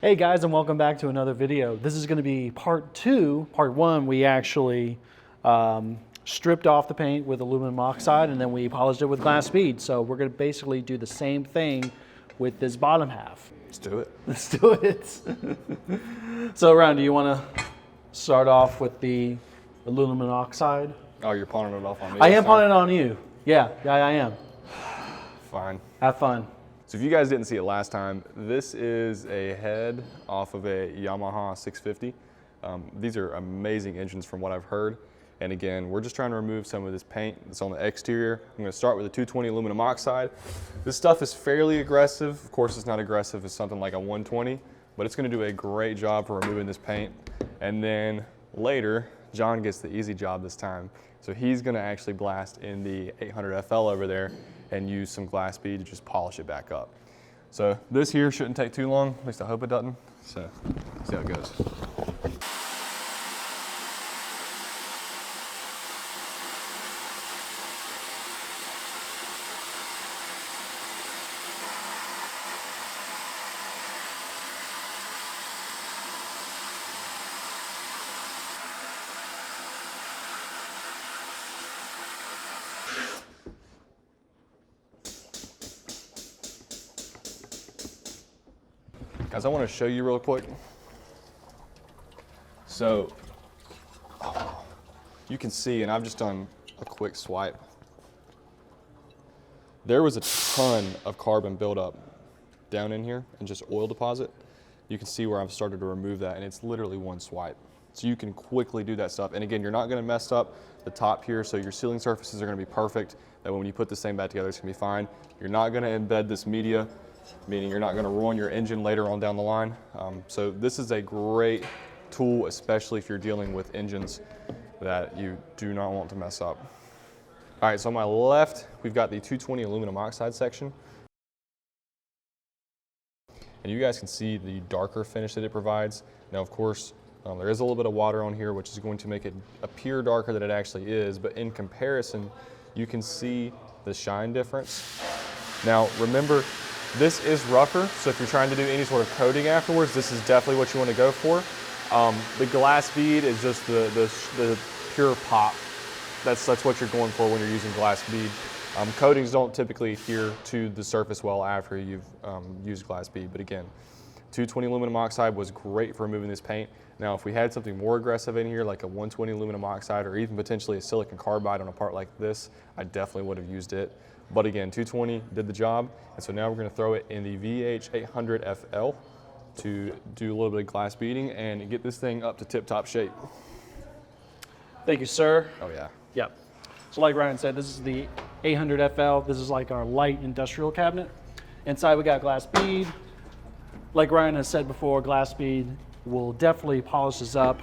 Hey guys, and welcome back to another video. This is going to be part two. Part one, we actually stripped off the paint with aluminum oxide and then we polished it with glass bead. So we're going to basically do the same thing with this bottom half. Let's do it. Let's do it. So Ryan, do you want to start off with the aluminum oxide? Oh, you're pawning it off on me. I am pawning it on you. Yeah, I am. Fine. Have fun. So if you guys didn't see it last time, this is a head off of a Yamaha 650. These are amazing engines from what I've heard. And again, we're just trying to remove some of this paint that's on the exterior. I'm gonna start with a 220 aluminum oxide. This stuff is fairly aggressive. Of course, it's not aggressive as something like a 120, but it's gonna do a great job for removing this paint. And then later, John gets the easy job this time. So he's gonna actually blast in the 800 FL over there and use some glass bead to just polish it back up. So this here shouldn't take too long, at least I hope it doesn't. So, see how it goes. Guys, I want to show you real quick. So, you can see, and I've just done a quick swipe. There was a ton of carbon buildup down in here and just oil deposit. You can see where I've started to remove that, and it's literally one swipe. So you can quickly do that stuff. And again, you're not going to mess up the top here, so your sealing surfaces are going to be perfect. That when you put this thing back together, it's going to be fine. You're not going to embed this media, meaning you're not going to ruin your engine later on down the line. So this is a great tool, especially if you're dealing with engines that you do not want to mess up. All right, so on my left, we've got the 220 aluminum oxide section. And you guys can see the darker finish that it provides. Now, of course, there is a little bit of water on here, which is going to make it appear darker than it actually is, but in comparison, you can see the shine difference. Now, remember, this is rougher, so if you're trying to do any sort of coating afterwards, this is definitely what you want to go for. The glass bead is just the pure pop. That's what you're going for when you're using glass bead. Coatings don't typically adhere to the surface well after you've used glass bead, but again, 220 aluminum oxide was great for removing this paint. Now, if we had something more aggressive in here, like a 120 aluminum oxide or even potentially a silicon carbide on a part like this, I definitely would have used it. But again, 220 did the job, and so now we're going to throw it in the VH 800 FL to do a little bit of glass beading and get this thing up to tip-top shape. Thank you, sir. Oh yeah. Yep. So like Ryan said, this is the 800 FL. This is like our light industrial cabinet. Inside we got glass bead. Like Ryan has said before, glass bead will definitely polish this up,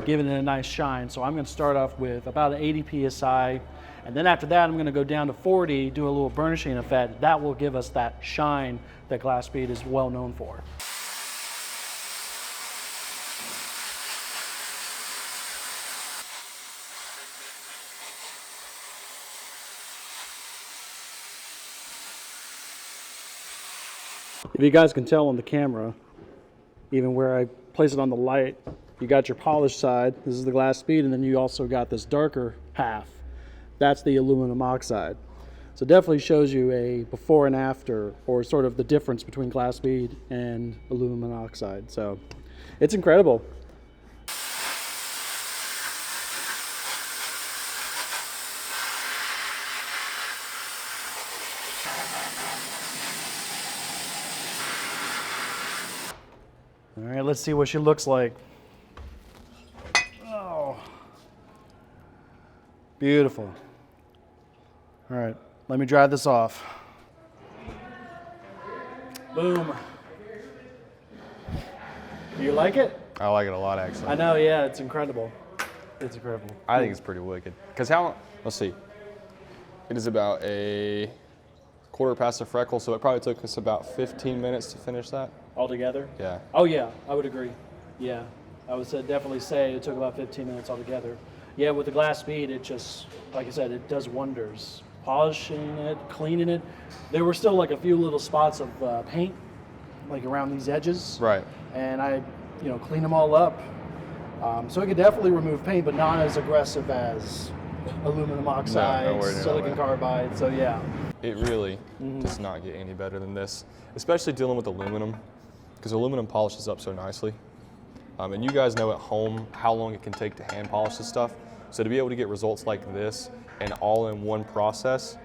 giving it a nice shine. So I'm going to start off with about an 80 PSI. And then after that, I'm going to go down to 40, do a little burnishing effect. That will give us that shine that glass bead is well known for. If you guys can tell on the camera, even where I place it on the light, you got your polished side. This is the glass bead, and then you also got this darker half. That's the aluminum oxide. So definitely shows you a before and after, or sort of the difference between glass bead and aluminum oxide. So it's incredible. All right, let's see what she looks like. Oh, beautiful. All right, let me dry this off. Boom. Do you like it? I like it a lot, actually. I know, yeah, it's incredible. It's incredible. I think it's pretty wicked. Because let's see. It is about a quarter past a freckle, so it probably took us about 15 minutes to finish that. Altogether? Yeah. Oh yeah, I would agree. Yeah, I would definitely say it took about 15 minutes altogether. Yeah, with the glass bead, it just, like I said, it does wonders. Polishing it, cleaning it. There were still like a few little spots of paint, like around these edges. Right. and I, clean them all up. So it could definitely remove paint, but not as aggressive as aluminum oxide, nowhere near silicon that. carbide. So yeah. It really does not get any better than this, especially dealing with aluminum, because aluminum polishes up so nicely. And you guys know at home how long it can take to hand polish this stuff. So to be able to get results like this and all in one process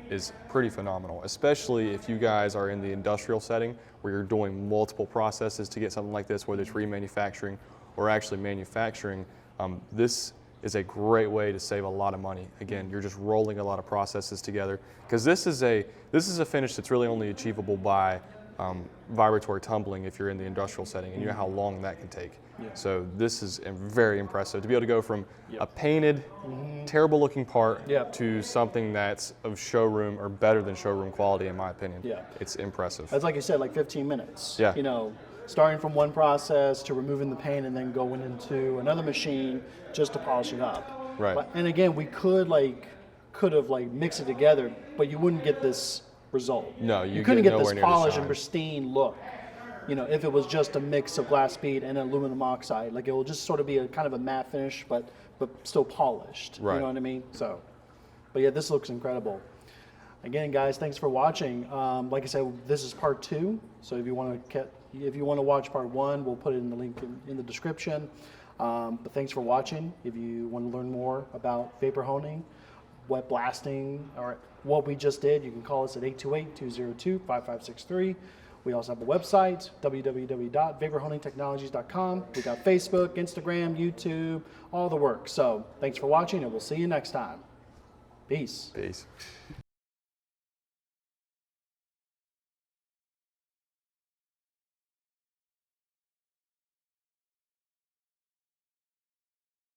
is pretty phenomenal, especially if you guys are in the industrial setting where you're doing multiple processes to get something like this, whether it's remanufacturing or actually manufacturing. This is a great way to save a lot of money. Again, you're just rolling a lot of processes together, because this is a finish that's really only achievable by vibratory tumbling if you're in the industrial setting, and you know how long that can take. Yeah. So this is very impressive to be able to go from a painted, terrible looking part to something that's of showroom or better than showroom quality, in my opinion. Yeah. It's impressive. That's like you said, like 15 minutes. Yeah. Starting from one process to removing the paint and then going into another machine just to polish it up. Right. And again, we could have mixed it together, but you wouldn't get this result. No, you you couldn't get get nowhere this near the polished and shine. pristine look. If it was just a mix of glass bead and aluminum oxide, like it will just sort of be a kind of a matte finish, but still polished. Right. You know what I mean? So, but yeah, this looks incredible. Again, guys, thanks for watching. Like I said, this is part 2. So if you want to watch part 1, we'll put it in the link in the description. But thanks for watching. If you want to learn more about vapor honing, wet blasting, or what we just did, you can call us at 828-202-5563. We also have a website, www.vaporhoningtechnologies.com. We got Facebook, Instagram, YouTube, all the work. So thanks for watching, and we'll see you next time. Peace. Peace.